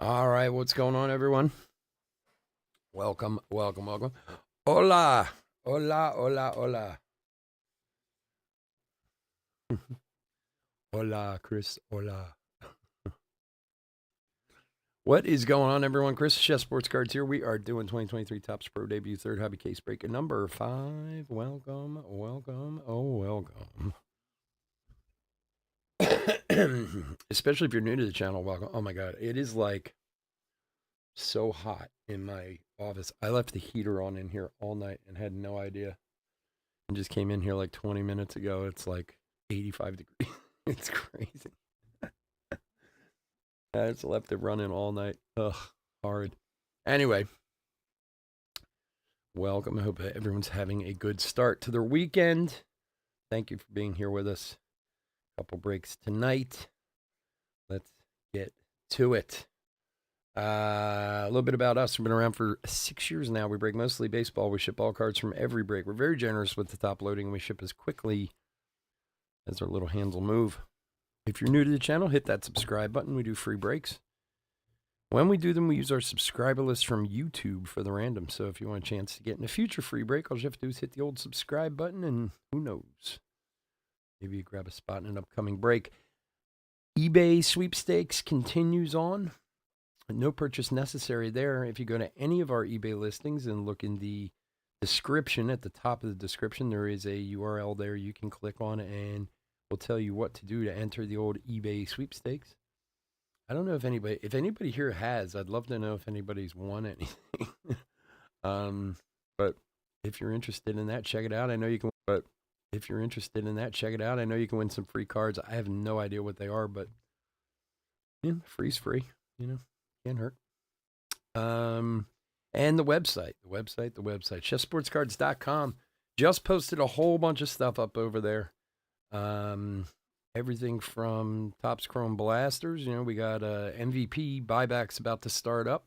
All right, what's going on, everyone? Welcome, welcome, welcome. Hola, hola, hola, hola. Hola, Chris, hola. What is going on, everyone? Chris, Chess Sports Cards here. We are doing 2023 Topps Pro Debut third hobby case break number 5. Welcome, welcome, oh, welcome. Especially if you're new to the channel, welcome. Oh my God, it is like so hot in my office. I left the heater on in here all night and had no idea. And just came in here like 20 minutes ago. It's like 85 degrees. It's crazy. I just left it running all night. Ugh, hard. Anyway, welcome. I hope everyone's having a good start to their weekend. Thank you for being here with us. Couple breaks tonight. Let's get to it. A little bit about us. We've been around for 6 years now. We break mostly baseball. We ship all cards from every break. We're very generous with the top loading. We ship as quickly as our little hands will move. If you're new to the channel, hit that subscribe button. We do free breaks. When we do them, we use our subscriber list from YouTube for the random. So if you want a chance to get in a future free break, all you have to do is hit the old subscribe button, and who knows? Maybe you grab a spot in an upcoming break. eBay sweepstakes continues on. No purchase necessary there. If you go to any of our eBay listings and look in the description, at the top of the description, there is a URL there you can click on, and we'll tell you what to do to enter the old eBay sweepstakes. I don't know if anybody here has. I'd love to know if anybody's won anything. But if you're interested in that, check it out. I know you can. But if you're interested in that, check it out. I know you can win some free cards. I have no idea what they are, but free's free. Can't hurt. And the website, chesssportscards.com. Just posted a whole bunch of stuff up over there. Everything from Topps Chrome Blasters. We got MVP buybacks about to start up.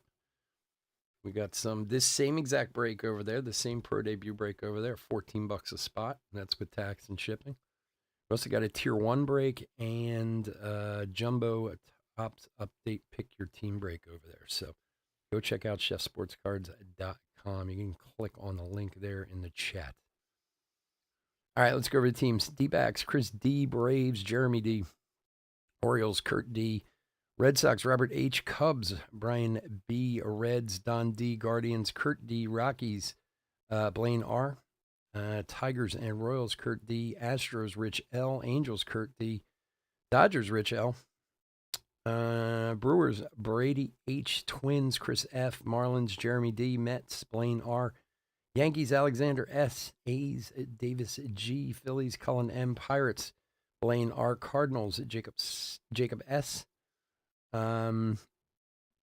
We got this same exact break over there, the same pro debut break over there, $14 a spot. That's with tax and shipping. We also got a tier 1 break and jumbo Topps update pick your team break over there. So go check out chesssportscards.com. You can click on the link there in the chat. All right, let's go over the teams. D-backs, Chris D. Braves, Jeremy D. Orioles, Kurt D. Red Sox, Robert H. Cubs, Brian B. Reds, Don D. Guardians, Kurt D. Rockies, Blaine R. Tigers and Royals, Kurt D. Astros, Rich L. Angels, Kurt D. Dodgers, Rich L. Brewers, Brady H. Twins, Chris F. Marlins, Jeremy D. Mets, Blaine R. Yankees, Alexander S. A's, Davis G. Phillies, Cullen M. Pirates, Blaine R. Cardinals, Jacob S.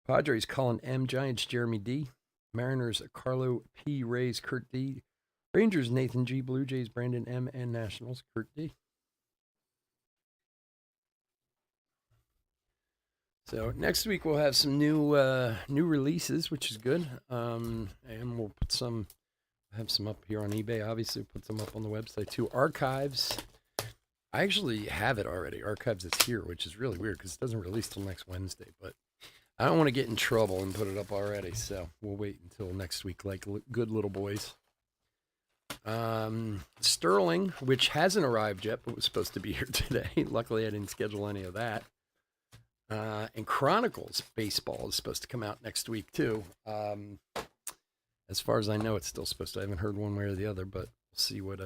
Padres, Cullen M. Giants, Jeremy D. Mariners, Carlo P. Rays, Kurt D. Rangers, Nathan G. Blue Jays, Brandon M. And Nationals, Kurt D. So next week we'll have some new releases, which is good. And we'll have some up here on eBay. Obviously, put some up on the website too. Archives. I actually have it already. Archives is here, which is really weird because it doesn't release till next Wednesday. But I don't want to get in trouble and put it up already, so we'll wait until next week, like good little boys. Sterling, which hasn't arrived yet, but was supposed to be here today. Luckily, I didn't schedule any of that. And Chronicles Baseball is supposed to come out next week too. As far as I know, it's still supposed to. I haven't heard one way or the other, but we'll see what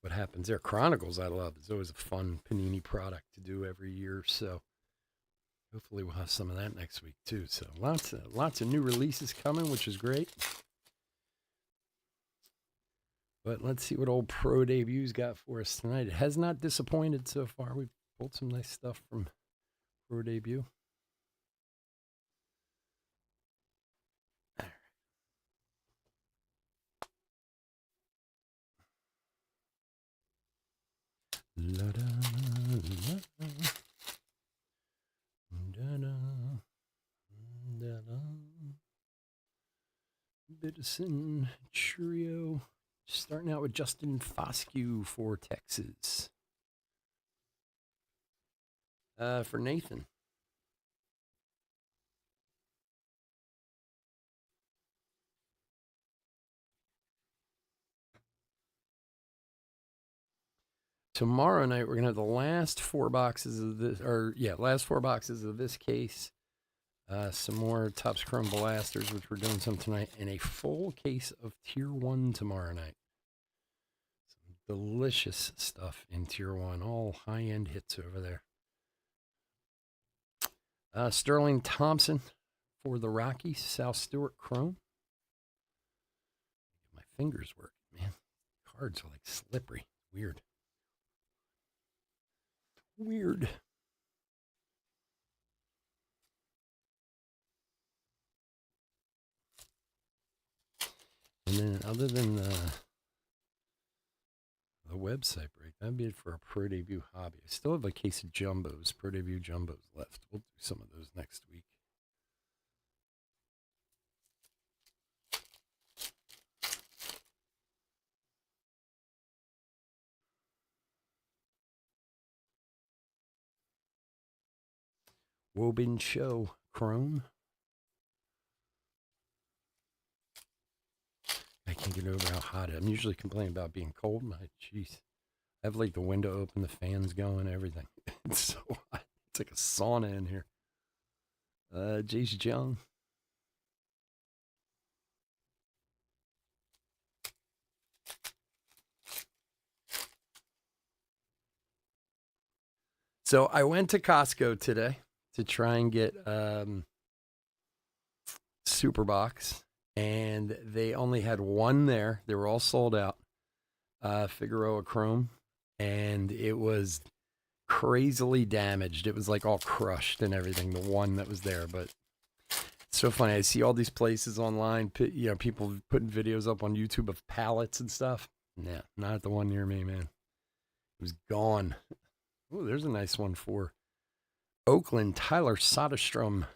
happens there. Chronicles, I love. It's always a fun Panini product to do every year. So hopefully we'll have some of that next week too. So lots of new releases coming, which is great. But let's see what old Pro Debut's got for us tonight. It has not disappointed so far. We've pulled some nice stuff from Pro Debut. Bittison Trio. Starting out with Justin Foscue for Texas. For Nathan. Tomorrow night, we're going to have the last 4 boxes of this, last 4 boxes of this case. Some more Topps Chrome Blasters, which we're doing some tonight, and a full case of Tier 1 tomorrow night. Some delicious stuff in Tier 1, all high-end hits over there. Sterling Thompson for the Rockies, Sal Stewart Chrome. My fingers work, man. Cards are like slippery. Weird. Weird. And then other than the website break, that'd be it for a Pro Debut hobby. I still have a case of jumbos, Pro Debut jumbos left. We'll do some of those next week. Woburn Show Chrome. I can't get over how hot it is. I'm usually complaining about being cold. Jeez. I have like the window open, the fans going, everything. It's so hot. It's like a sauna in here. Jace Jung. So I went to Costco today to try and get Superbox, and they only had one there. They were all sold out. Figueroa Chrome, and it was crazily damaged. It was like all crushed and everything, the one that was there. But it's so funny. I see all these places online, people putting videos up on YouTube of pallets and stuff. Nah, not the one near me, man. It was gone. Oh, there's a nice one for Oakland, Tyler Soderstrom.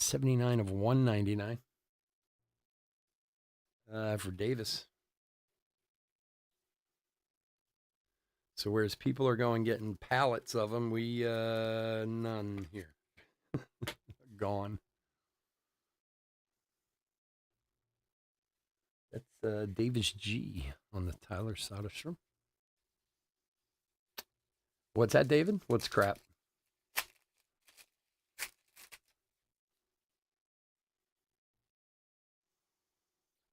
79 of 199. For Davis. So whereas people are going getting pallets of them, we none here. Gone. That's Davis G on the Tyler Soderstrom. What's that, David? What's crap?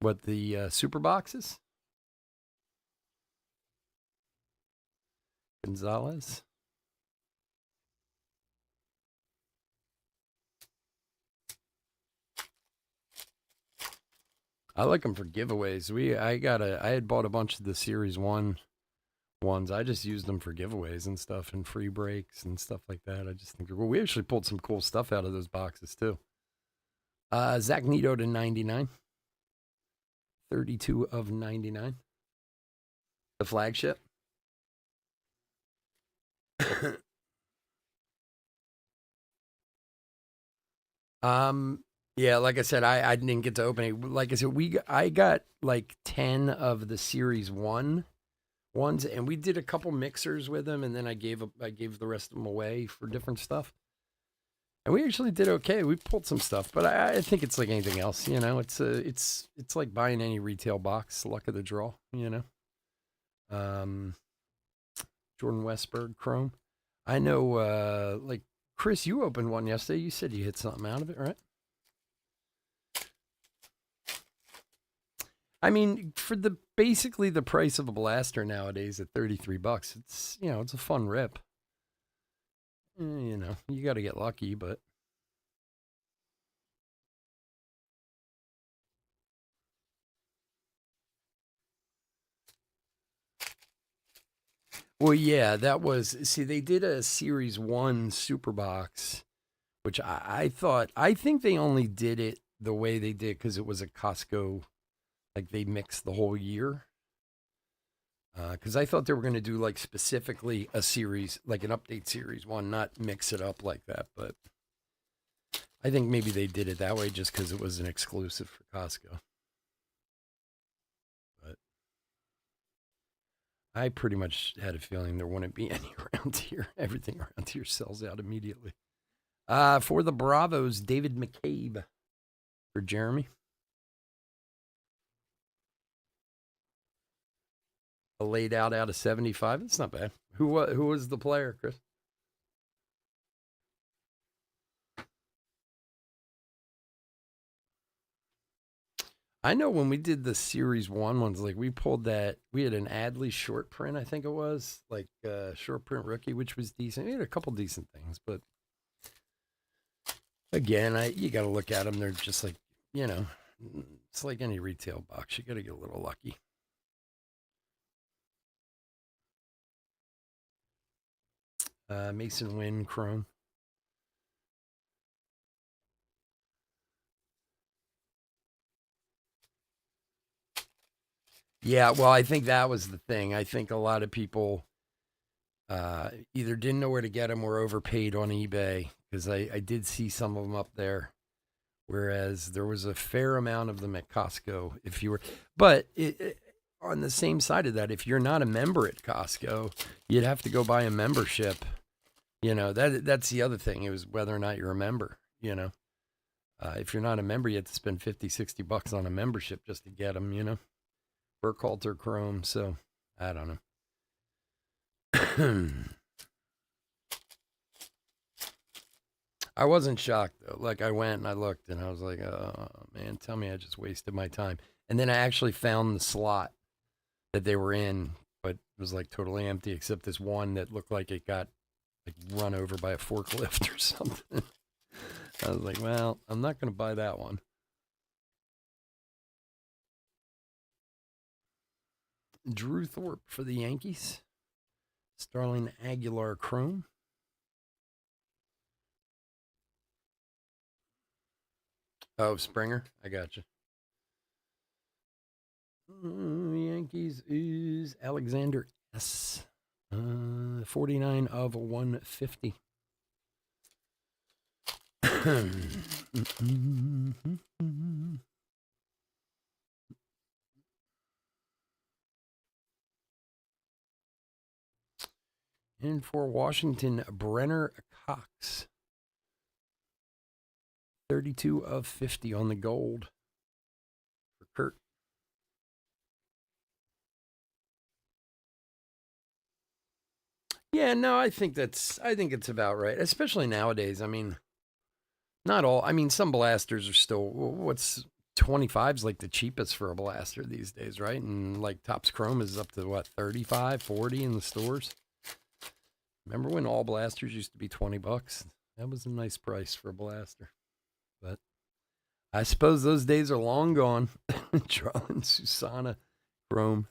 What, the super boxes? Gonzalez. I like them for giveaways. I had bought a bunch of the Series 1 ones. I just used them for giveaways and stuff and free breaks and stuff like that. I just think, well, we actually pulled some cool stuff out of those boxes too. Zach Neto to 99. 32 of 99. The flagship. Yeah, like I said, I didn't get to open it. Like I said, I got like 10 of the Series 1 ones, and we did a couple mixers with them, and then I gave the rest of them away for different stuff. And we actually did okay. We pulled some stuff, but I think it's like anything else, it's like buying any retail box, luck of the draw, Jordan Westberg Chrome. I know, like Chris, you opened one yesterday. You said you hit something out of it, right? I mean, for basically the price of a blaster nowadays at $33, it's it's a fun rip. You got to get lucky, but well, yeah, that was, see, they did a Series 1 Super Box, which I think they only did it the way they did because it was a Costco, like they mixed the whole year. Because I thought they were going to do like specifically a series, like an update series one, not mix it up like that. But I think maybe they did it that way just because it was an exclusive for Costco. But I pretty much had a feeling there wouldn't be any around here. Everything around here sells out immediately. For the Bravos, David McCabe for Jeremy. A laid out of 75. It's not bad. Who was the player, Chris? I know when we did the series one ones, like we pulled that, we had an Adley short print, I think it was, like short print rookie, which was decent. We had a couple decent things, but again, you got to look at them. They're just like, it's like any retail box. You got to get a little lucky. Mason Wynn Chrome. Yeah, well, I think that was the thing. I think a lot of people either didn't know where to get them or overpaid on eBay, because I did see some of them up there, whereas there was a fair amount of them at Costco. If you were, but on the same side of that, if you're not a member at Costco, you'd have to go buy a membership. That's the other thing. It was whether or not you're a member. If you're not a member, you have to spend $50-$60 on a membership just to get them. Burkhalter Chrome. So I don't know. I wasn't shocked though. Like I went and I looked and I was like, oh man, tell me I just wasted my time. And then I actually found the slot that they were in, but it was like totally empty except this one that looked like it got like run over by a forklift or something. I was like, well, I'm not going to buy that one. Drew Thorpe for the Yankees. Starling Aguilar Chrome. Oh, Springer. I got you. Yankees is Alexander S. 49 of 150. And for Washington, Brenner Cox. 32 of 50 on the gold for Kurt. Yeah, no, I think it's about right, especially nowadays. I mean, not all. I mean, some blasters are still, what's 25's like the cheapest for a blaster these days, right? And like Topps Chrome is up to what, 35, 40 in the stores. Remember when all blasters used to be $20? That was a nice price for a blaster. But I suppose those days are long gone. Jarlin Susana Chrome.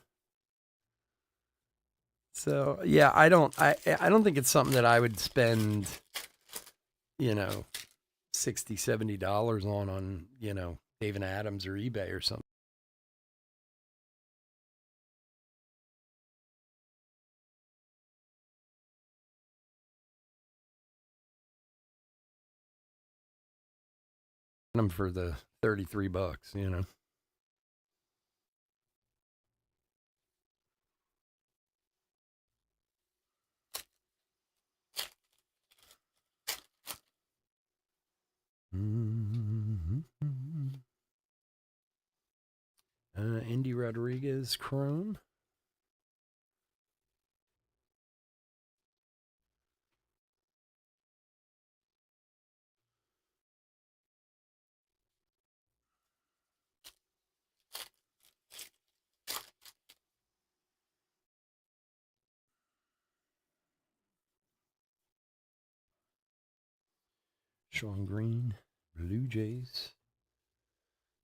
So yeah, I don't think it's something that I would spend, $60, $70 on, David Adams or eBay or something. Them for the $33, Andy Rodriguez Chrome. Sean Green, Blue Jays.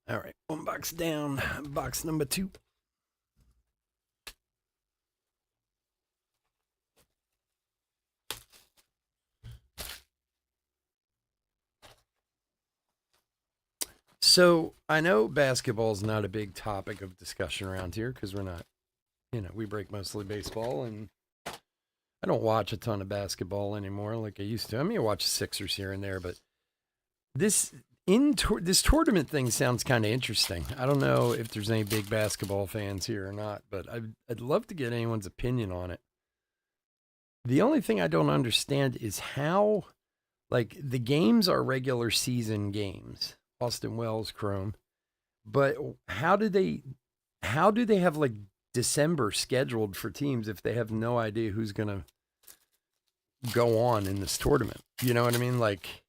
All right, one box down, box number 2. So I know basketball is not a big topic of discussion around here because we're not, we break mostly baseball, and I don't watch a ton of basketball anymore like I used to. I mean, I watch Sixers here and there, but this this tournament thing sounds kind of interesting. I don't know if there's any big basketball fans here or not, but I'd love to get anyone's opinion on it. The only thing I don't understand is how, like, the games are regular season games, Austin Wells, Chrome, but how do they have like December scheduled for teams if they have no idea who's going to go on in this tournament? You know what I mean? Like,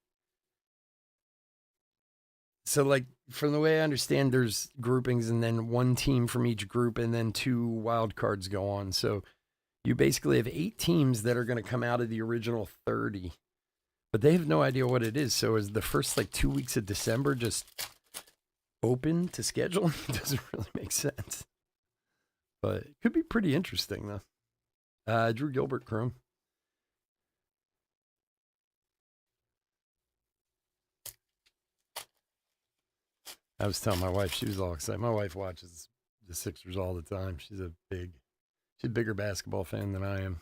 so like from the way I understand, there's groupings and then one team from each group and then two wild cards go on. So you basically have 8 teams that are going to come out of the original 30, but they have no idea what it is. So is the first like 2 weeks of December just open to schedule? It doesn't really make sense, but it could be pretty interesting though. Drew Gilbert, Chrome. I was telling my wife, she was all excited. My wife watches the Sixers all the time. She's a bigger basketball fan than I am.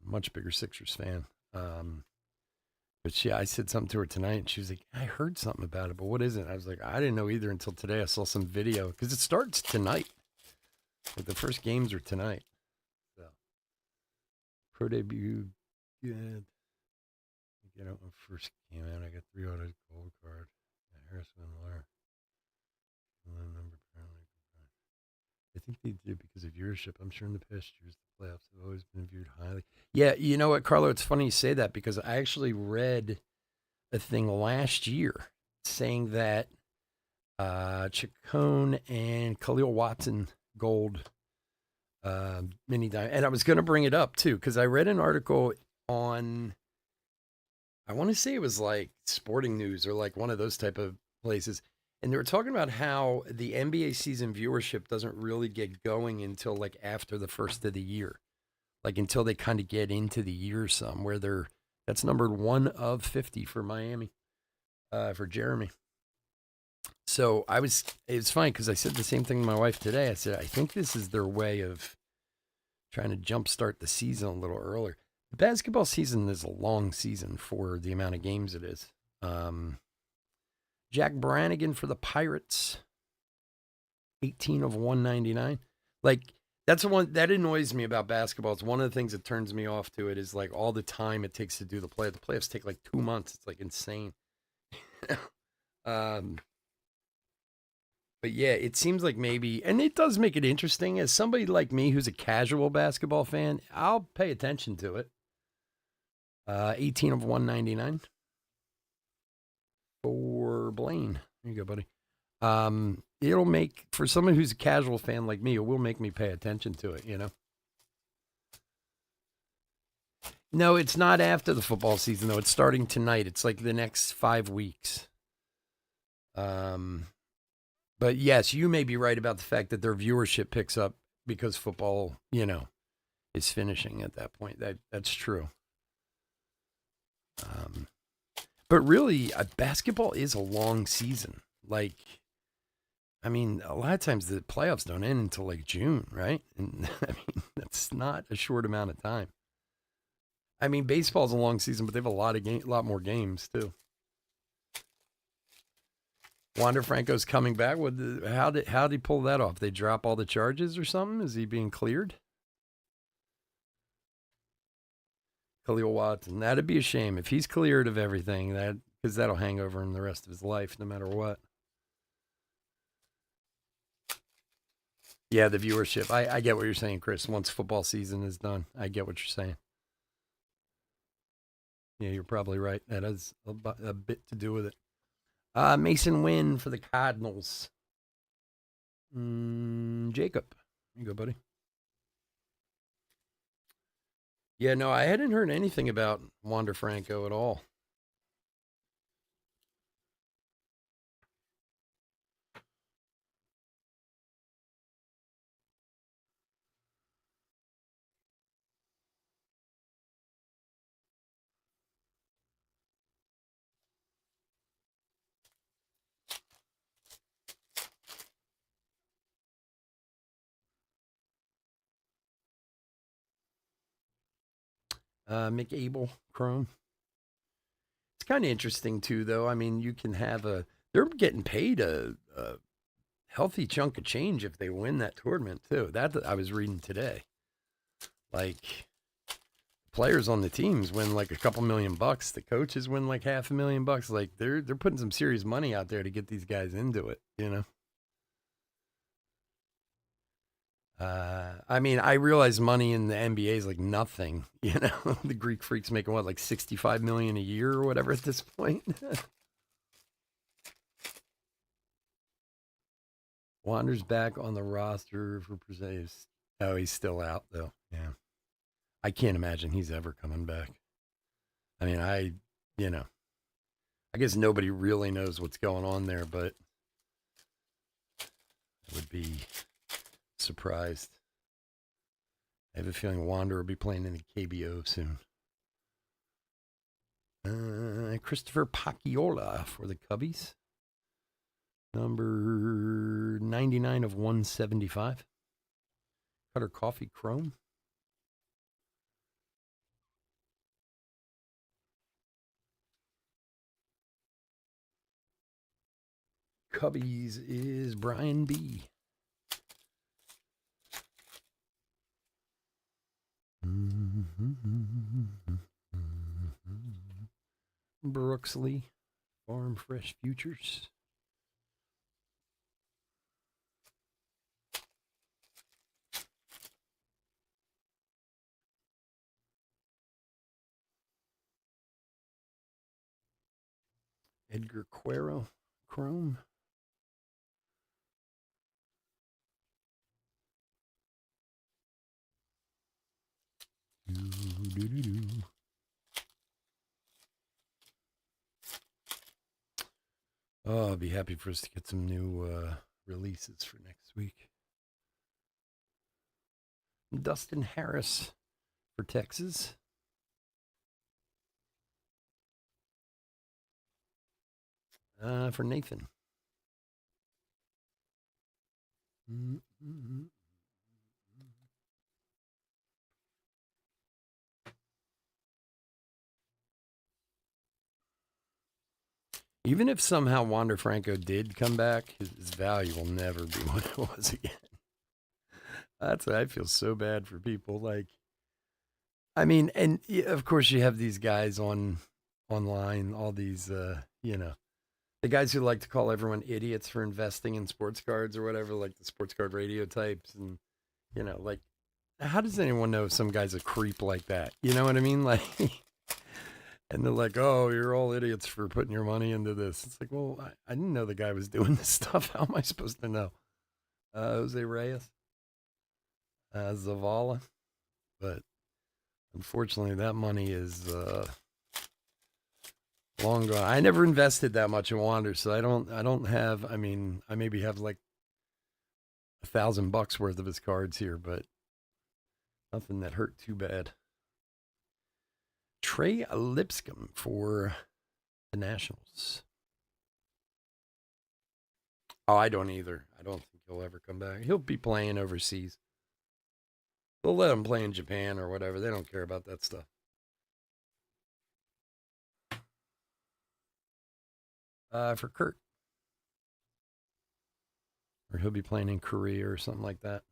Much bigger Sixers fan. But I said something to her tonight, and she was like, "I heard something about it, but what is it?" I was like, "I didn't know either until today. I saw some video because it starts tonight. Like the first games are tonight. So pro debut, good. Get out when first came out. I got 3 auto gold card. Harrison Miller. Number apparently. I think they did because of viewership. I'm sure in the past years, the playoffs have always been viewed highly. Yeah, you know what, Carlo? It's funny you say that because I actually read a thing last year saying that Chacon and Khalil Watson gold mini diamond. And I was going to bring it up too because I read an article on, I want to say it was like Sporting News or like one of those type of places. And they were talking about how the NBA season viewership doesn't really get going until like after the first of the year, like until they kind of get into the year some where that's numbered 1 of 50 for Miami, for Jeremy. So it was funny because I said the same thing to my wife today. I said, I think this is their way of trying to jumpstart the season a little earlier. The basketball season is a long season for the amount of games it is. Jack Brannigan for the Pirates, 18 of 199. Like, that's the one that annoys me about basketball. It's one of the things that turns me off to it is like all the time it takes to do the play. The playoffs take like 2 months. It's like insane. But yeah, it seems like maybe, and it does make it interesting. As somebody like me who's a casual basketball fan, I'll pay attention to it. 18 of 199 for Blaine. There you go, buddy. It'll make, for someone who's a casual fan like me, it will make me pay attention to it, you know? No, it's not after the football season, though. It's starting tonight. It's like the next 5 weeks. But yes, you may be right about the fact that their viewership picks up because football, is finishing at that point. That's true. But really, basketball is a long season. Like, I mean, a lot of times the playoffs don't end until like June, right? And I mean, that's not a short amount of time. I mean, baseball's a long season, but they have a lot more games too. Wander Franco's coming back. How did he pull that off? They drop all the charges or something? Is he being cleared? Khalil Watson. That'd be a shame if he's cleared of everything. Because that'll hang over him the rest of his life, no matter what. Yeah, the viewership. I get what you're saying, Chris. Once football season is done, I get what you're saying. Yeah, you're probably right. That has a bit to do with it. Mason Wynn for the Cardinals. Jacob. There you go, buddy. Yeah, no, I hadn't heard anything about Wander Franco at all. McAble Chrome. It's kind of interesting too, though. I mean, you can have they're getting paid a healthy chunk of change if they win that tournament too. That I was reading today. Like players on the teams win like a couple $1,000,000. The coaches win like $500,000. Like they're putting some serious money out there to get these guys into it. You know. I mean, I realize money in the NBA is like nothing. You know, the Greek Freaks making what, like 65 million a year or whatever at this point. Wander's back on the roster for Perseus. Oh, he's still out though. Yeah, I can't imagine he's ever coming back. I mean, you know, I guess nobody really knows what's going on there, but I would be surprised. I have a feeling Wander will be playing in the KBO soon. Christopher Pacchiola for the Cubbies. Number 99 of 175. Cutter Coffee Chrome. Cubbies is Brian B. Brooksley Farm Fresh Futures. Edgar Quero Chrome. Oh, I'd be happy for us to get some new releases for next week. Dustin Harris for Texas. For Nathan. Mm-hmm. Even if somehow Wander Franco did come back, his value will never be what it was again. That's I feel so bad for people. Like, I mean, and of course you have these guys online, all these, you know, the guys who like to call everyone idiots for investing in sports cards or whatever, like the sports card radio types, and you know, like, how does anyone know if some guy's a creep like that? You know what I mean? Like. And they're like, "Oh, you're all idiots for putting your money into this." It's like, well, I didn't know the guy was doing this stuff. How am I supposed to know? Jose Reyes, Zavala, but unfortunately, that money is long gone. I never invested that much in Wander, so I don't have. I mean, I maybe have like $1,000 worth of his cards here, but nothing that hurt too bad. Trey Lipscomb for the Nationals. Oh, I don't either. I don't think he'll ever come back. He'll be playing overseas. They'll let him play in Japan or whatever. They don't care about that stuff. For Kurt. Or he'll be playing in Korea or something like that.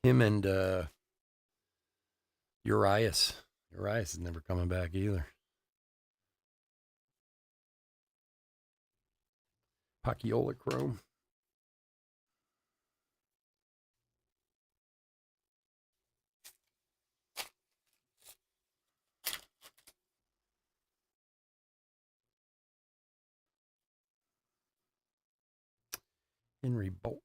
Him and Urias. Urias is never coming back either. Pacchiola Chrome. Henry Bolt.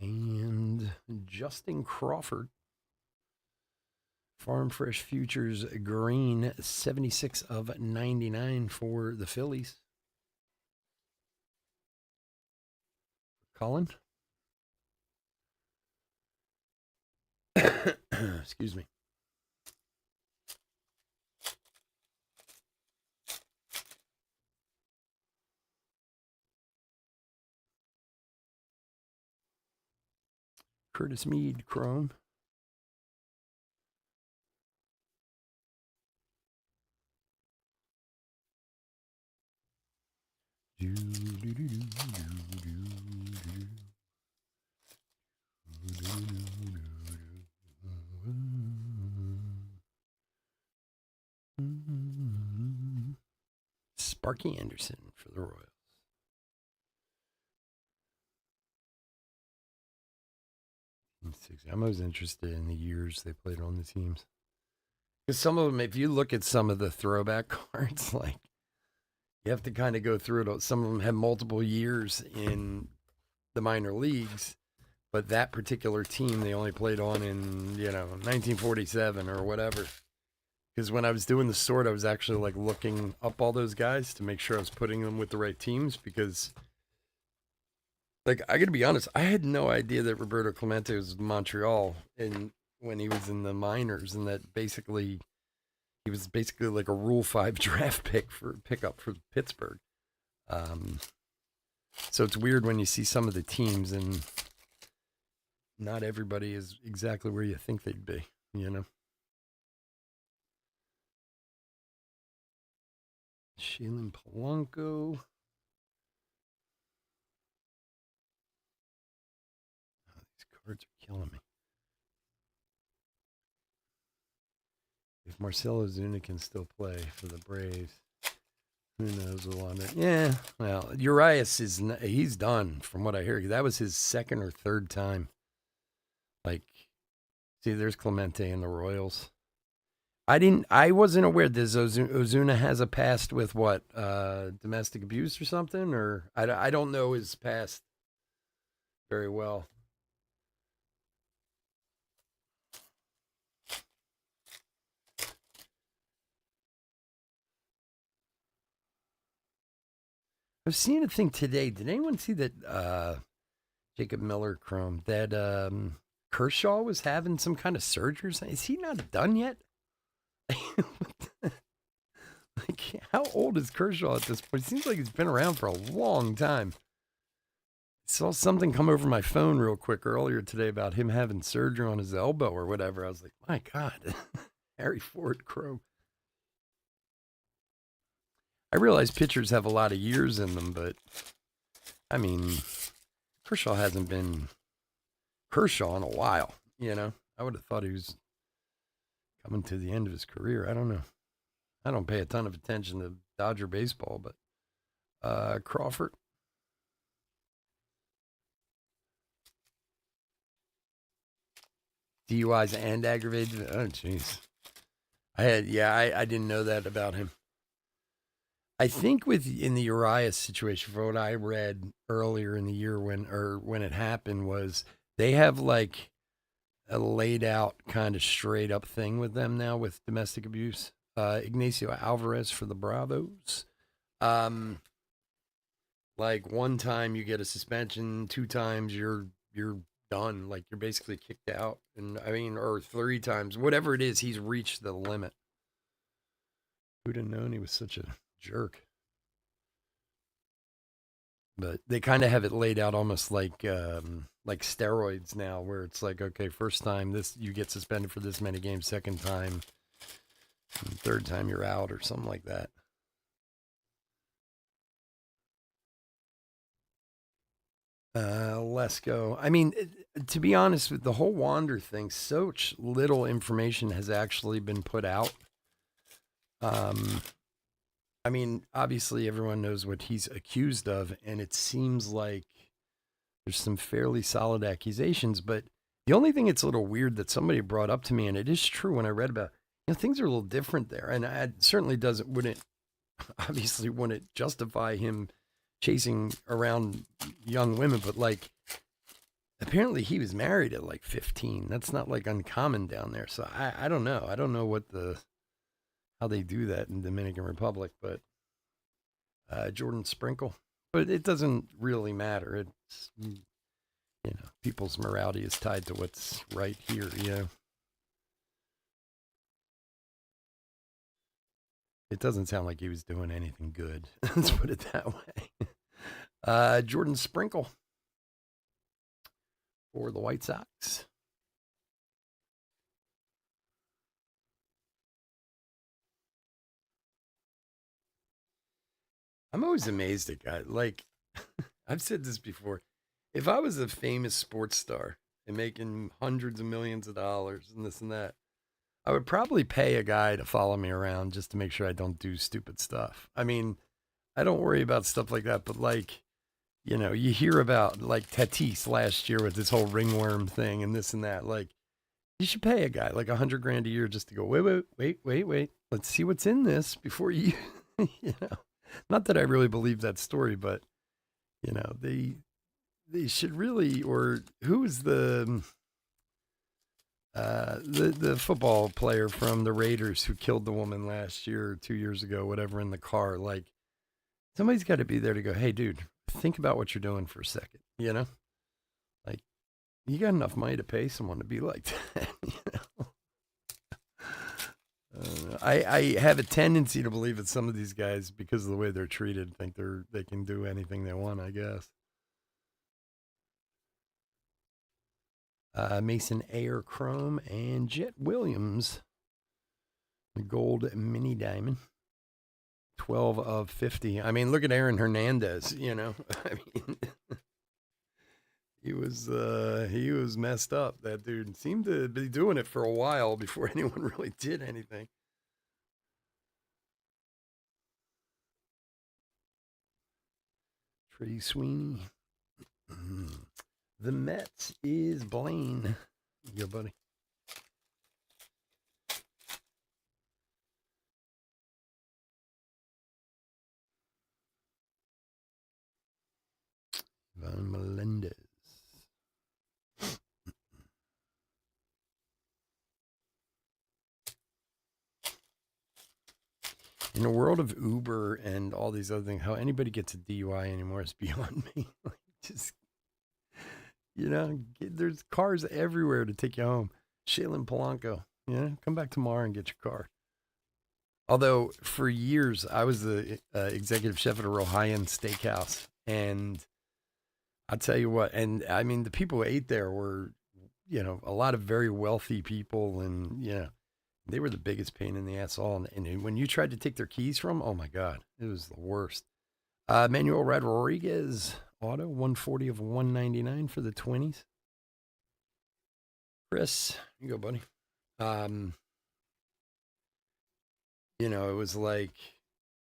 And Justin Crawford. Farm Fresh Futures Green, 76 of 99 for the Phillies. Colin. Excuse me. Curtis Mead, Chrome. Sparky Anderson for the Royals. I'm always interested in the years they played on the teams. Because some of them, if you look at some of the throwback cards, like you have to kind of go through it. Some of them have multiple years in the minor leagues, but that particular team they only played on in 1947 or whatever. Because when I was doing the sort, I was actually like looking up all those guys to make sure I was putting them with the right teams. Because, like, I got to be honest, I had no idea that Roberto Clemente was in Montreal when he was in the minors, and that basically he was basically like a Rule 5 draft pickup for Pittsburgh. So it's weird when you see some of the teams and not everybody is exactly where you think they'd be, Shaylin Polanco. Oh, these cards are killing me. If Marcell Ozuna can still play for the Braves, who knows what on it? Yeah, well, Urias he's done from what I hear. That was his second or third time. Like, see, there's Clemente in the Royals. I wasn't aware that Ozuna has a past with what, domestic abuse or something, or I don't know his past very well. I've seen a thing today. Did anyone see that Jacob Miller Chrome that Kershaw was having some kind of surgery? Is he not done yet? Like, how old is Kershaw at this point? It seems like he's been around for a long time. I saw something come over my phone real quick earlier today about him having surgery on his elbow or whatever. I was like, my God, Harry Ford Crow. I realize pitchers have a lot of years in them, but I mean, Kershaw hasn't been Kershaw in a while, I would have thought he was coming to the end of his career. I don't know. I don't pay a ton of attention to Dodger baseball, but Crawford. DUIs and aggravated. Oh, jeez. I didn't know that about him. I think in the Urias situation, for what I read earlier in the year when it happened, was they have like a laid out kind of straight up thing with them now with domestic abuse. Ignacio Alvarez for the Bravos. Like one time you get a suspension, 2 times you're done. Like you're basically kicked out, and or 3 times, whatever it is, he's reached the limit. Who'd have known he was such a jerk? But they kind of have it laid out almost like steroids now, where it's like, okay, first time you get suspended for this many games, second time, third time you're out, or something like that. Let's go. I mean, to be honest, with the whole Wander thing, such little information has actually been put out. I mean, obviously everyone knows what he's accused of, and it seems like there's some fairly solid accusations, but the only thing that's a little weird that somebody brought up to me, and it is true when I read about, things are a little different there, and it certainly wouldn't justify him chasing around young women, but like, apparently he was married at like 15. That's not like uncommon down there. So I don't know. I don't know how they do that in Dominican Republic, but Jordan Sprinkle. But it doesn't really matter. It's, people's morality is tied to what's right here, It doesn't sound like he was doing anything good. Let's put it that way. Jordan Sprinkle for the White Sox. I'm always amazed at guys. Like, I've said this before. If I was a famous sports star and making hundreds of millions of dollars and this and that, I would probably pay a guy to follow me around just to make sure I don't do stupid stuff. I mean, I don't worry about stuff like that, but like, you hear about like Tatis last year with this whole ringworm thing and this and that. Like, you should pay a guy like $100,000 a year just to go, wait. Let's see what's in this before you, you know. Not that I really believe that story, but they should really. Or who was the football player from the Raiders who killed the woman last year or 2 years ago, whatever, in the car? Like, somebody's got to be there to go, hey, dude, think about what you're doing for a second, Like, you got enough money to pay someone to be like that, I have a tendency to believe that some of these guys, because of the way they're treated, think they can do anything they want, I guess. Mason Ayer Chrome and Jet Williams, the gold mini diamond. 12 of 50. I mean, look at Aaron Hernandez, I mean, he was messed up. That dude seemed to be doing it for a while before anyone really did anything. Trey Sweeney. The Mets is Blaine. Yo, buddy. Van Melendez. In the world of Uber and all these other things, how anybody gets a DUI anymore is beyond me. Like, just, there's cars everywhere to take you home. Shaylin Polanco, come back tomorrow and get your car. Although for years I was the executive chef at a real high-end steakhouse, and I'll tell you what, and I mean, the people who ate there were, a lot of very wealthy people, and they were the biggest pain in the ass all. And when you tried to take their keys from, oh my God, it was the worst. Manuel Rodriguez, auto, 140 of 199 for the 20s. Chris, you go, buddy. It was like,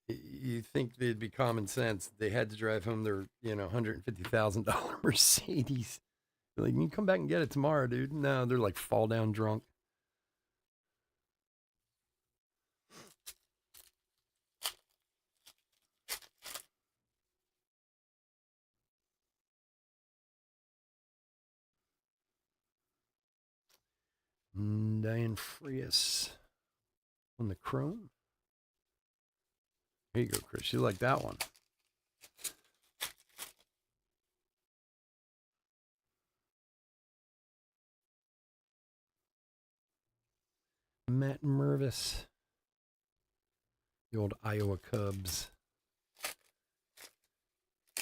you think they'd be common sense. They had to drive home their, $150,000 Mercedes. They're like, you come back and get it tomorrow, dude. No, they're like fall down drunk. Diane Frias on the chrome. Here you go, Chris. You like that one. Matt Mervis, the old Iowa Cubs.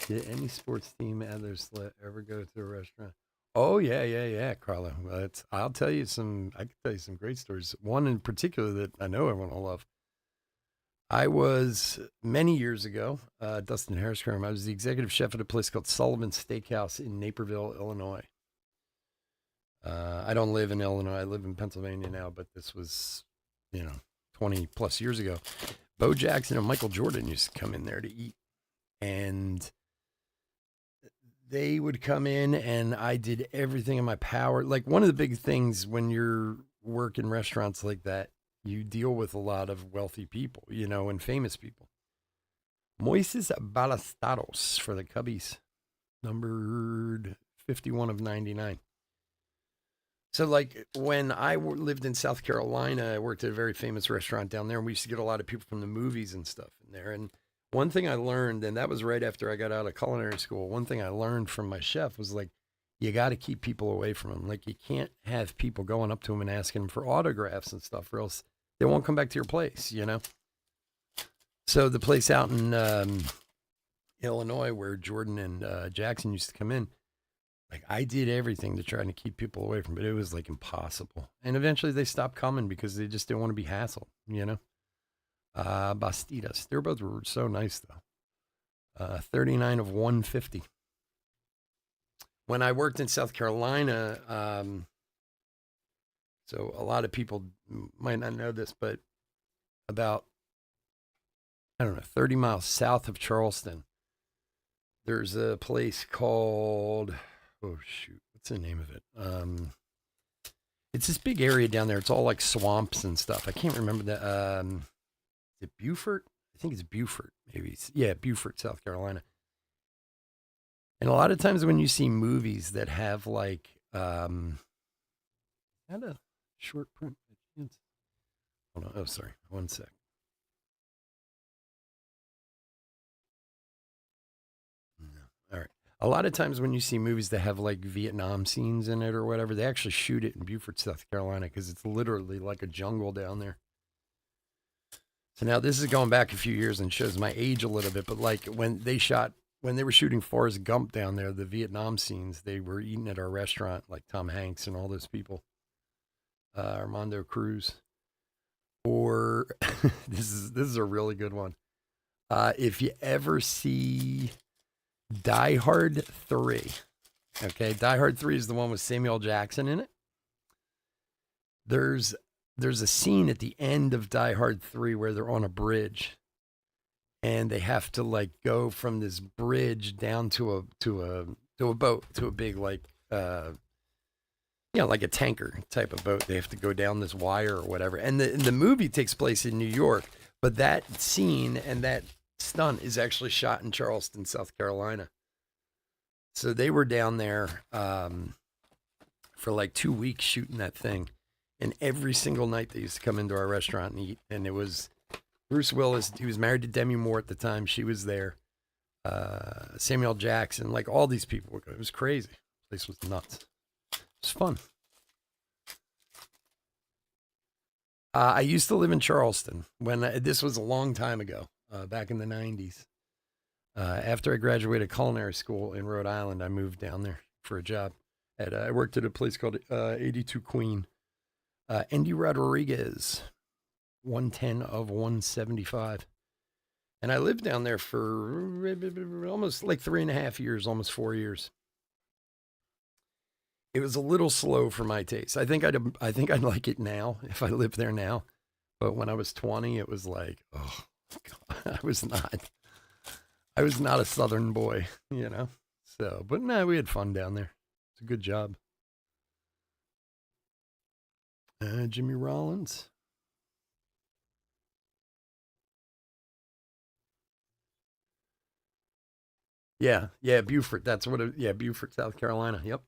Did any sports team ever go to a restaurant? Oh yeah, Carla. I'll tell you some. I can tell you some great stories. One in particular that I know everyone will love. I was many years ago, Dustin Harris. I was the executive chef at a place called Sullivan Steakhouse in Naperville, Illinois. I don't live in Illinois. I live in Pennsylvania now, but this was, 20 plus years ago. Bo Jackson and Michael Jordan used to come in there to eat, and they would come in, and I did everything in my power. Like, one of the big things when you're working restaurants like that, you deal with a lot of wealthy people, and famous people. Moises Ballesteros for the Cubbies, numbered 51 of 99. So, like, when I lived in South Carolina, I worked at a very famous restaurant down there, and we used to get a lot of people from the movies and stuff in there. And one thing I learned, and that was right after I got out of culinary school, one thing I learned from my chef was, like, you got to keep people away from them. Like, you can't have people going up to them and asking them for autographs and stuff, or else they won't come back to your place, So the place out in Illinois where Jordan and Jackson used to come in, Like I did everything to try to keep people away from it. It was like impossible. And eventually they stopped coming because they just didn't want to be hassled, you know? Bastidas. They're both so nice though. 39 of 150. When I worked in South Carolina, so a lot of people might not know this, but about, I don't know, 30 miles south of Charleston, there's a place called, oh shoot, what's the name of it? It's this big area down there. It's all like swamps and stuff. I can't remember that. Is it Beaufort? I think it's Beaufort, maybe. Yeah, Beaufort, South Carolina. And a lot of times when you see movies that have like, had a short print. Hold on. Oh, sorry. One sec. No. All right. A lot of times when you see movies that have like Vietnam scenes in it or whatever, they actually shoot it in Beaufort, South Carolina, because it's literally like a jungle down there. So now this is going back a few years and shows my age a little bit, but like when they were shooting Forrest Gump down there, the Vietnam scenes, they were eating at our restaurant, like Tom Hanks and all those people, Armando Cruz. Or this is a really good one. If you ever see Die Hard 3, okay, Die Hard 3 is the one with Samuel Jackson in it. There's a scene at the end of Die Hard 3 where they're on a bridge and they have to like go from this bridge down to a boat, to a big like like a tanker type of boat. They have to go down this wire or whatever. And the movie takes place in New York, but that scene and that stunt is actually shot in Charleston, South Carolina. So they were down there for like 2 weeks shooting that thing. And every single night they used to come into our restaurant and eat. And it was Bruce Willis. He was married to Demi Moore at the time. She was there. Samuel Jackson, like all these people. It was crazy. The place was nuts. It was fun. I used to live in Charleston when this was a long time ago, back in the 90s. After I graduated culinary school in Rhode Island, I moved down there for a job. I worked at a place called 82 Queen. Andy Rodriguez, 110 of 175. And I lived down there for almost like 3.5 years, almost 4 years. It was a little slow for my taste. I think I'd like it now if I lived there now. But when I was 20, it was like, oh God, I was not a Southern boy, you know. So, but no, we had fun down there. It's a good job. Jimmy Rollins. Yeah, Beaufort. That's what. Yeah, Beaufort, South Carolina. Yep.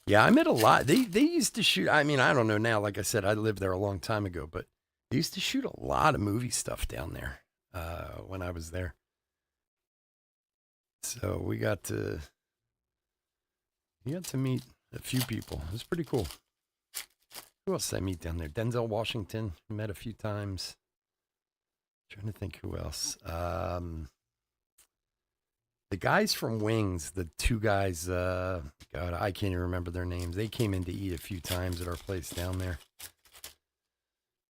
Yeah, I met a lot. They used to shoot. I mean, I don't know now. Like I said, I lived there a long time ago, but they used to shoot a lot of movie stuff down there when I was there. So we got to meet a few people. It was pretty cool. Who else did I meet down there? Denzel Washington. Met a few times. Trying to think who else. The guys from Wings, the two guys, God, I can't even remember their names. They came in to eat a few times at our place down there.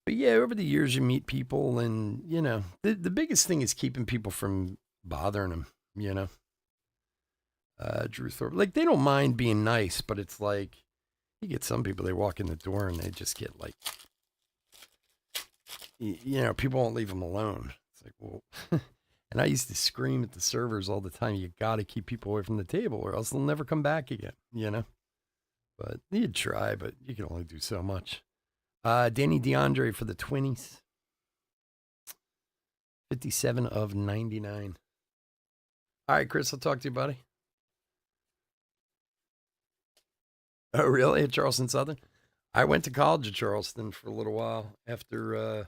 But yeah, over the years, you meet people, and, the biggest thing is keeping people from bothering them, you know? Drew Thorpe, like, they don't mind being nice, but it's like, you get some people, they walk in the door and they just get like, people won't leave them alone. It's like, well, and I used to scream at the servers all the time, you got to keep people away from the table or else they'll never come back again, But you'd try, but you can only do so much. Danny DeAndre for the Twinnies. 57 of 99. All right, Chris, I'll talk to you, buddy. Oh, really? At Charleston Southern? I went to college at Charleston for a little while after.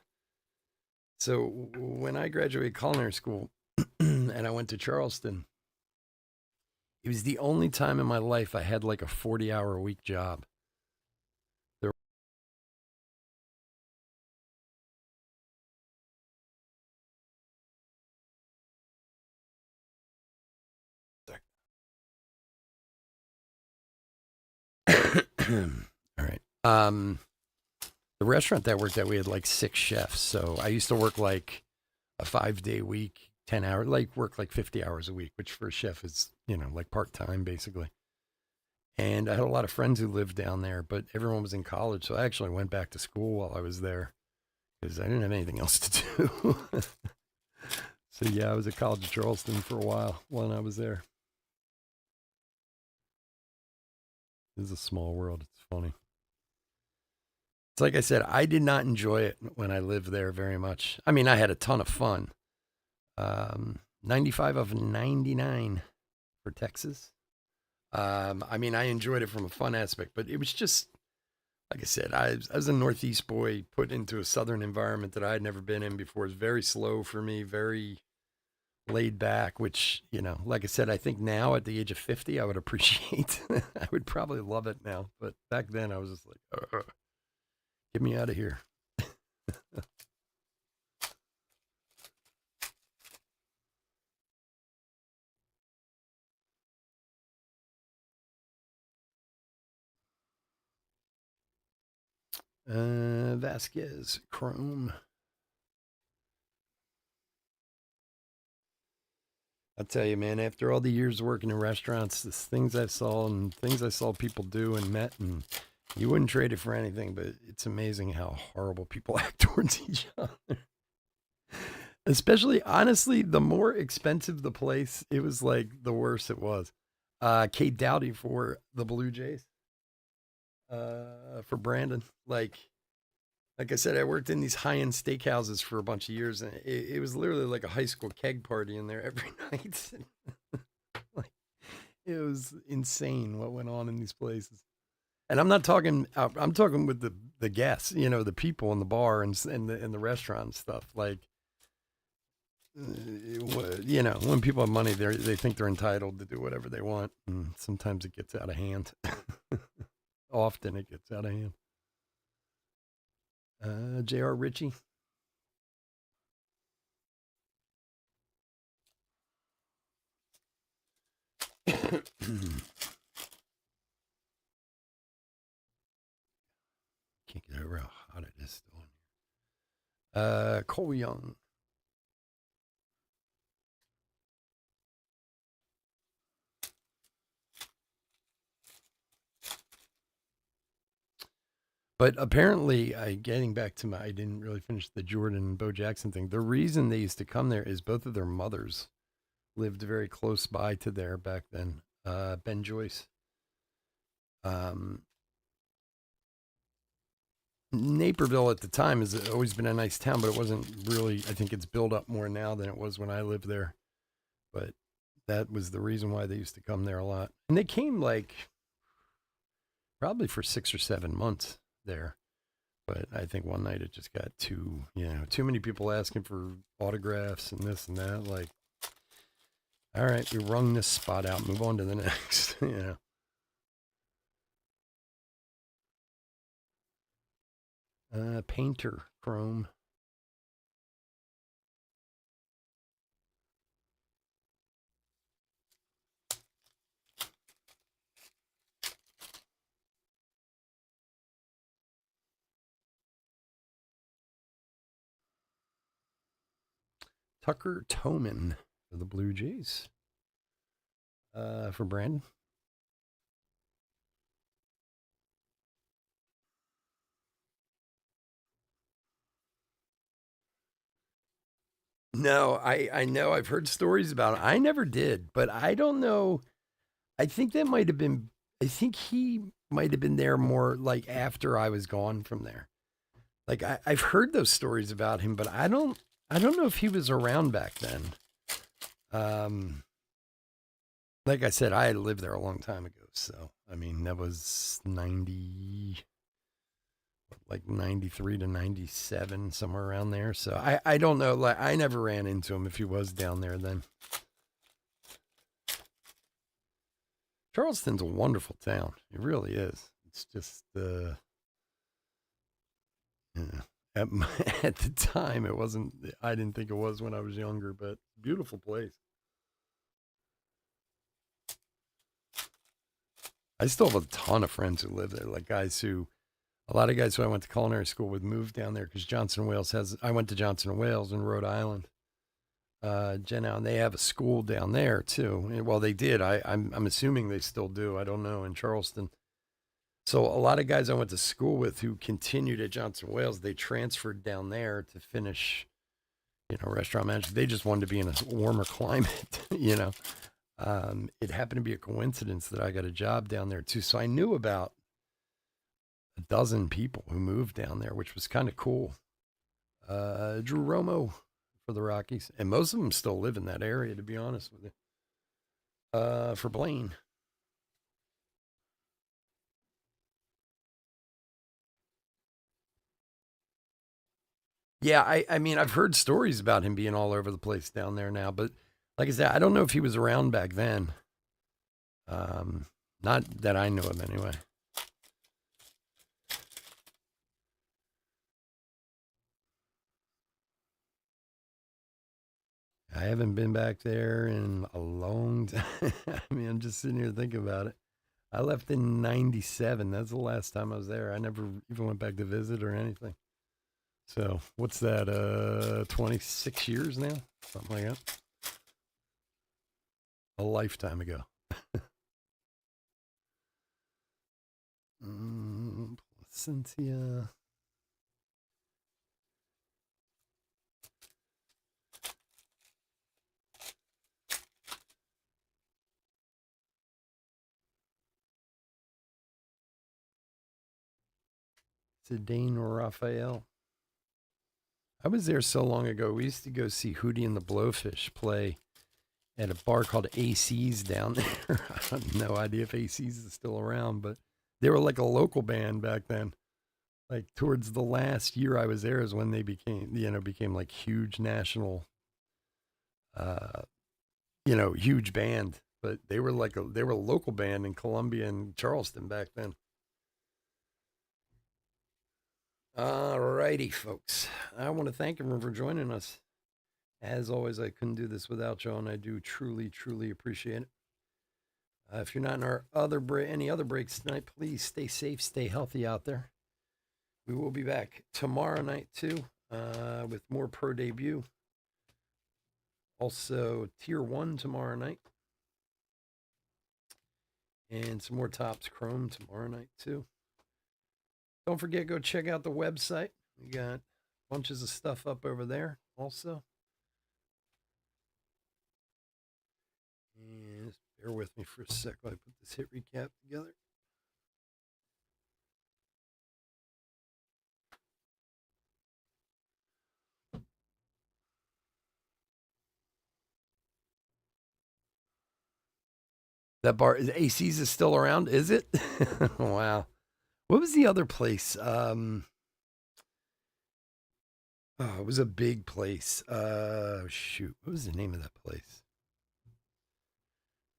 So when I graduated culinary school and I went to Charleston, it was the only time in my life I had like a 40-hour a week job. All right. The restaurant that I worked at, we had like 6 chefs. So I used to work like a 5-day week, 10 hour, like work like 50 hours a week, which for a chef is, like part time basically. And I had a lot of friends who lived down there, but everyone was in college. So I actually went back to school while I was there because I didn't have anything else to do. So yeah, I was at College of Charleston for a while when I was there. This is a small world. It's funny. It's like I said, I did not enjoy it when I lived there very much. I mean, I had a ton of fun. 95 of 99 for Texas. I mean, I enjoyed it from a fun aspect, but it was just, like I said, I was a Northeast boy put into a Southern environment that I had never been in before. It's very slow for me, very laid back, which, like I said, I think now at the age of 50, I would appreciate. I would probably love it now. But back then, I was just like, get me out of here. Vasquez, Chrome. I'll tell you, man, after all the years working in restaurants, the things I saw and things I saw people do and met, and you wouldn't trade it for anything, but it's amazing how horrible people act towards each other. Especially, honestly, the more expensive the place, it was like the worse it was. Kate Dowdy for the Blue Jays, for Brandon. Like I said, I worked in these high end steakhouses for a bunch of years, and it was literally like a high school keg party in there every night. Like, it was insane what went on in these places. And I'm not talking. I'm talking with the guests, the people in the bar and the restaurant and stuff. Like, when people have money, they think they're entitled to do whatever they want, and sometimes it gets out of hand. Often it gets out of hand. J.R. Ritchie. Can't get over how hot it is still in here. Cole Young. But apparently, getting back to I didn't really finish the Jordan and Bo Jackson thing. The reason they used to come there is both of their mothers lived very close by to there back then. Ben Joyce. Um, Naperville at the time has always been a nice town, but it wasn't really. I think it's built up more now than it was when I lived there. But that was the reason why they used to come there a lot. And they came like probably for 6 or 7 months there. But I think one night it just got too many people asking for autographs and this and that. Like, all right, we wrung this spot out. Move on to the next. Painter Chrome. Tucker Toman for the Blue Jays. For Brandon. No, I know. I've heard stories about it. I never did, but I don't know. I think that might have been, I think he might have been there more like after I was gone from there. Like I've heard those stories about him, but I don't know if he was around back then. Um, like I said, I had lived there a long time ago. So, I mean, that was 93 to 97, somewhere around there. So I don't know. Like, I never ran into him if he was down there then. Charleston's a wonderful town. It really is. It's just, yeah. At, at the time, it wasn't, I didn't think it was when I was younger, but beautiful place. I still have a ton of friends who live there, like a lot of guys who I went to culinary school with moved down there because Johnson Wales I went to Johnson Wales in Rhode Island. And they have a school down there too. Well, they did. I'm assuming they still do. I don't know, in Charleston. So a lot of guys I went to school with who continued at Johnson Wales, they transferred down there to finish, restaurant management. They just wanted to be in a warmer climate, It happened to be a coincidence that I got a job down there too. So I knew about a dozen people who moved down there, which was kind of cool. Drew Romo for the Rockies, and most of them still live in that area, to be honest with you. For Blaine. Yeah, I mean, I've heard stories about him being all over the place down there now, but like I said, I don't know if he was around back then. Not that I know of, anyway. I haven't been back there in a long time. I mean, I'm just sitting here thinking about it. I left in '97. That's the last time I was there. I never even went back to visit or anything. So what's that? 26 years now, something like that. A lifetime ago. Placentia. Zidane Raphael. I was there so long ago. We used to go see Hootie and the Blowfish play at a bar called AC's down there. I have no idea if AC's is still around, but they were like a local band back then. Like towards the last year I was there is when they became like huge national, uh, huge band. But they were they were a local band in Columbia and Charleston back then. All righty, folks. I want to thank everyone for joining us. As always, I couldn't do this without you, and I do truly, truly appreciate it. If you're not in our any other breaks tonight, please stay safe, stay healthy out there. We will be back tomorrow night too, with more pro debut. Also, tier 1 tomorrow night, and some more Topps Chrome tomorrow night too. Don't forget, go check out the website. We got bunches of stuff up over there also. And just bear with me for a sec while I put this hit recap together. That bar, AC's is still around, is it? Wow. What was the other place? It was a big place. Shoot, what was the name of that place?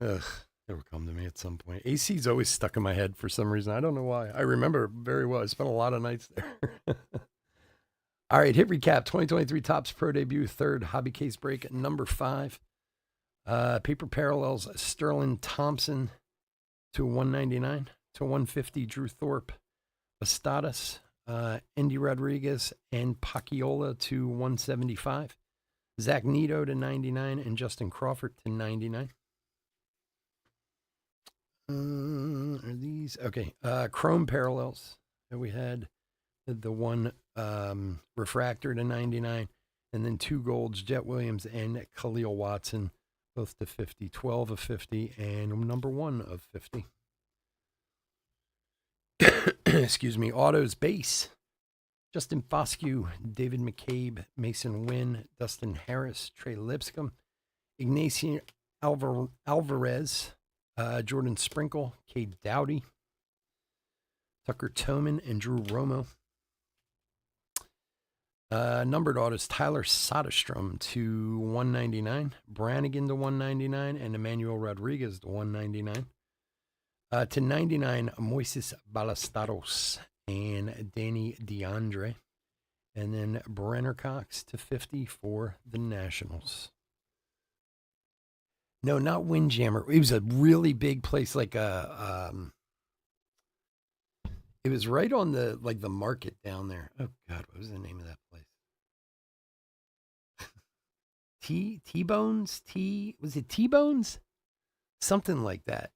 Ugh, it'll come to me at some point. AC's always stuck in my head for some reason. I don't know why. I remember very well. I spent a lot of nights there. All right, hit recap 2023 Topps Pro Debut, third hobby case break, number 5. Paper parallels Sterling Thompson to 199 to 150. Drew Thorpe, Bastadas, Andy Rodriguez, and Paciola to 175. Zach Neto to 99 and Justin Crawford to 99. Are these okay? Chrome parallels that we had the one refractor to 99, and then 2 golds, Jet Williams and Khalil Watson, both to 50, 12 of 50, and number 1 of 50. Excuse me. Autos base. Justin Foscue, David McCabe, Mason Wynn, Dustin Harris, Trey Lipscomb, Ignacio Alvarez, Jordan Sprinkle, Cade Dowdy, Tucker Toman, and Drew Romo. Numbered autos, Tyler Soderstrom to 199, Brannigan to 199, and Emmanuel Rodriguez to 199. To 99, Moises Ballesteros and Danny DeAndre. And then Brenner Cox to 50 for the Nationals. No, not Windjammer. It was a really big place, like a It was right on the market down there. Oh God, what was the name of that place? T-Bones? Was it T-Bones? Something like that.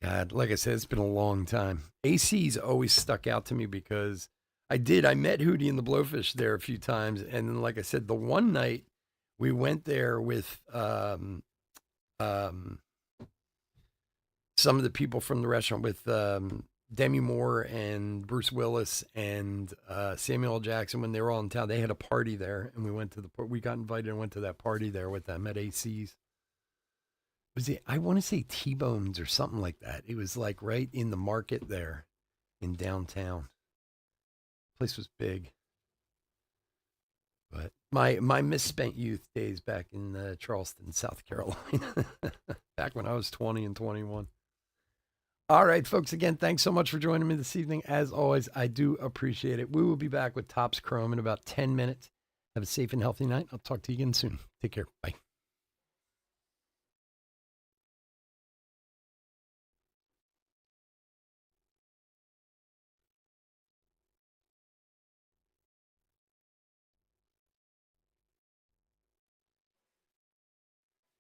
God, like I said, it's been a long time. AC's always stuck out to me because I met Hootie and the Blowfish there a few times. And then, like I said, the one night we went there with some of the people from the restaurant, with Demi Moore and Bruce Willis and Samuel L. Jackson. When they were all in town, they had a party there, and we got invited and went to that party there with them at AC's. I want to say T-Bones or something like that. It was like right in the market there in downtown. The place was big. But my misspent youth days back in Charleston, South Carolina, back when I was 20 and 21. All right, folks, again, thanks so much for joining me this evening. As always, I do appreciate it. We will be back with Topps Chrome in about 10 minutes. Have a safe and healthy night. I'll talk to you again soon. Take care. Bye.